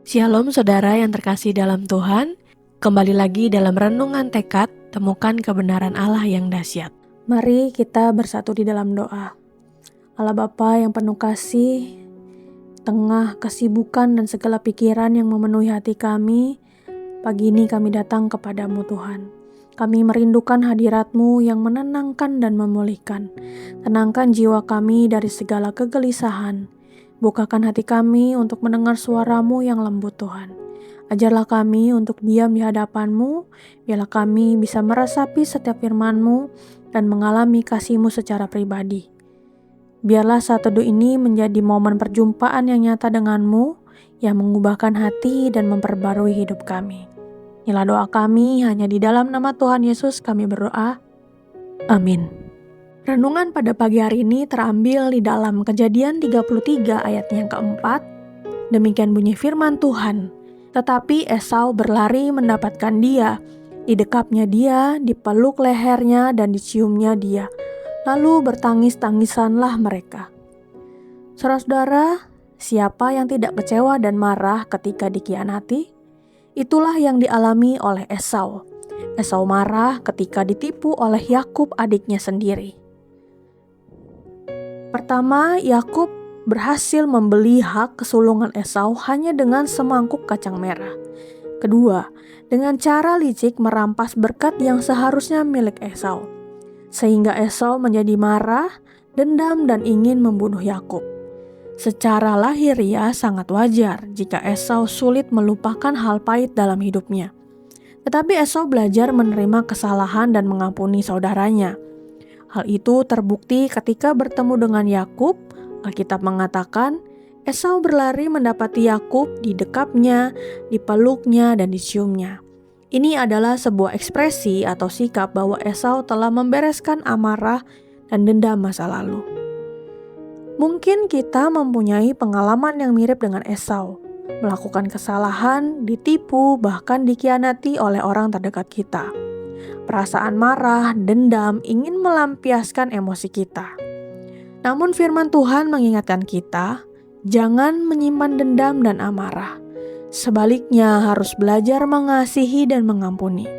Shalom saudara yang terkasih dalam Tuhan, kembali lagi dalam renungan tekad, temukan kebenaran Allah yang dahsyat. Mari kita bersatu di dalam doa. Allah Bapa yang penuh kasih, tengah kesibukan dan segala pikiran yang memenuhi hati kami, pagi ini kami datang kepadamu Tuhan. Kami merindukan hadirat-Mu yang menenangkan dan memulihkan. Tenangkan jiwa kami dari segala kegelisahan. Bukakan hati kami untuk mendengar suara-Mu yang lembut Tuhan. Ajarlah kami untuk diam di hadapan-Mu, biarlah kami bisa meresapi setiap firman-Mu dan mengalami kasih-Mu secara pribadi. Biarlah saat teduh ini menjadi momen perjumpaan yang nyata dengan-Mu, yang mengubahkan hati dan memperbarui hidup kami. Inilah doa kami, hanya di dalam nama Tuhan Yesus kami berdoa. Amin. Renungan pada pagi hari ini terambil di dalam Kejadian 33 ayat yang keempat. Demikian bunyi firman Tuhan. Tetapi Esau berlari mendapatkan dia, didekapnya dia, dipeluk lehernya dan diciumnya dia. Lalu bertangis-tangisanlah mereka. Saudara-saudara, siapa yang tidak kecewa dan marah ketika dikhianati? Itulah yang dialami oleh Esau. Esau marah ketika ditipu oleh Yakub adiknya sendiri. Pertama, Yakub berhasil membeli hak kesulungan Esau hanya dengan semangkuk kacang merah. Kedua, dengan cara licik merampas berkat yang seharusnya milik Esau. Sehingga Esau menjadi marah, dendam dan ingin membunuh Yakub. Secara lahiriah sangat wajar jika Esau sulit melupakan hal pahit dalam hidupnya. Tetapi Esau belajar menerima kesalahan dan mengampuni saudaranya. Hal itu terbukti ketika bertemu dengan Yakub. Alkitab mengatakan, Esau berlari mendapati Yakub, didekapnya, dipeluknya, dan diciumnya. Ini adalah sebuah ekspresi atau sikap bahwa Esau telah membereskan amarah dan dendam masa lalu. Mungkin kita mempunyai pengalaman yang mirip dengan Esau, melakukan kesalahan, ditipu, bahkan dikhianati oleh orang terdekat kita. Perasaan marah, dendam, ingin melampiaskan emosi kita. Namun firman Tuhan mengingatkan kita, jangan menyimpan dendam dan amarah. Sebaliknya harus belajar mengasihi dan mengampuni.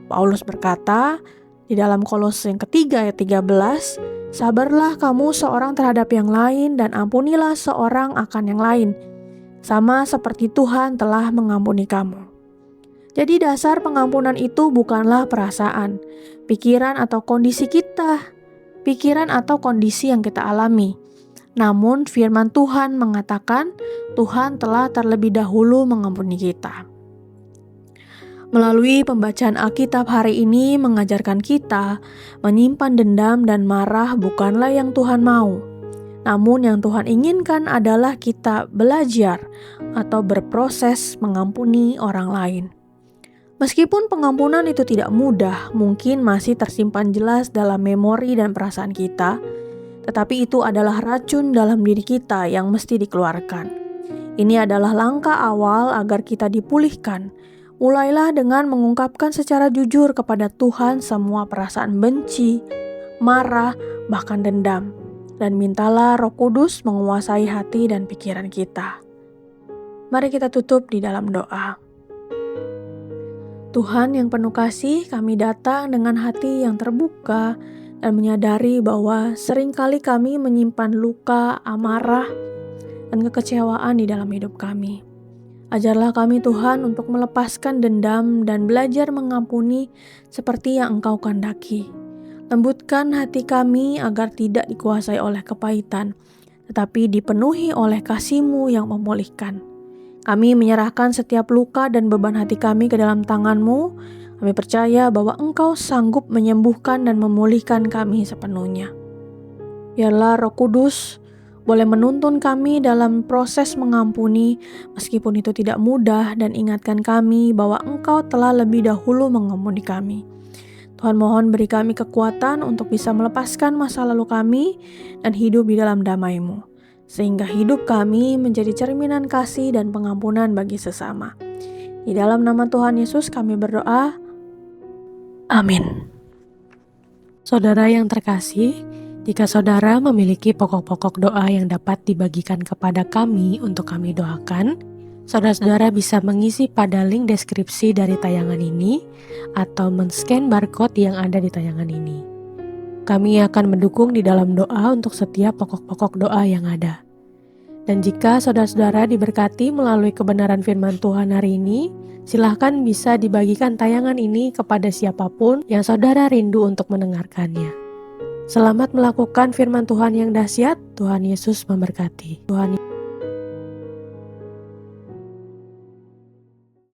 Paulus berkata di dalam Kolose yang ketiga ayat 13, sabarlah kamu seorang terhadap yang lain dan ampunilah seorang akan yang lain, sama seperti Tuhan telah mengampuni kamu. Jadi dasar pengampunan itu bukanlah perasaan, pikiran atau kondisi kita, pikiran atau kondisi yang kita alami. Namun firman Tuhan mengatakan Tuhan telah terlebih dahulu mengampuni kita. Melalui pembacaan Alkitab hari ini mengajarkan kita menyimpan dendam dan marah bukanlah yang Tuhan mau. Namun yang Tuhan inginkan adalah kita belajar atau berproses mengampuni orang lain. Meskipun pengampunan itu tidak mudah, mungkin masih tersimpan jelas dalam memori dan perasaan kita, tetapi itu adalah racun dalam diri kita yang mesti dikeluarkan. Ini adalah langkah awal agar kita dipulihkan. Mulailah dengan mengungkapkan secara jujur kepada Tuhan semua perasaan benci, marah, bahkan dendam. Dan mintalah Roh Kudus menguasai hati dan pikiran kita. Mari kita tutup di dalam doa. Tuhan yang penuh kasih, kami datang dengan hati yang terbuka dan menyadari bahwa seringkali kami menyimpan luka, amarah, dan kekecewaan di dalam hidup kami. Ajarlah kami Tuhan untuk melepaskan dendam dan belajar mengampuni seperti yang Engkau kehendaki. Lembutkan hati kami agar tidak dikuasai oleh kepahitan, tetapi dipenuhi oleh kasih-Mu yang memulihkan. Kami menyerahkan setiap luka dan beban hati kami ke dalam tangan-Mu. Kami percaya bahwa Engkau sanggup menyembuhkan dan memulihkan kami sepenuhnya. Biarlah Roh Kudus boleh menuntun kami dalam proses mengampuni, meskipun itu tidak mudah, dan ingatkan kami bahwa Engkau telah lebih dahulu mengampuni kami. Tuhan mohon beri kami kekuatan untuk bisa melepaskan masa lalu kami dan hidup di dalam damai-Mu. Sehingga hidup kami menjadi cerminan kasih dan pengampunan bagi sesama. Di dalam nama Tuhan Yesus kami berdoa. Amin. Saudara yang terkasih, jika saudara memiliki pokok-pokok doa yang dapat dibagikan kepada kami untuk kami doakan, Saudara-saudara bisa mengisi pada link deskripsi dari tayangan ini atau men-scan barcode yang ada di tayangan ini. Kami akan mendukung di dalam doa untuk setiap pokok-pokok doa yang ada. Dan jika saudara-saudara diberkati melalui kebenaran firman Tuhan hari ini, silahkan bisa dibagikan tayangan ini kepada siapapun yang saudara rindu untuk mendengarkannya. Selamat melakukan firman Tuhan yang dahsyat. Tuhan Yesus memberkati. Tuhan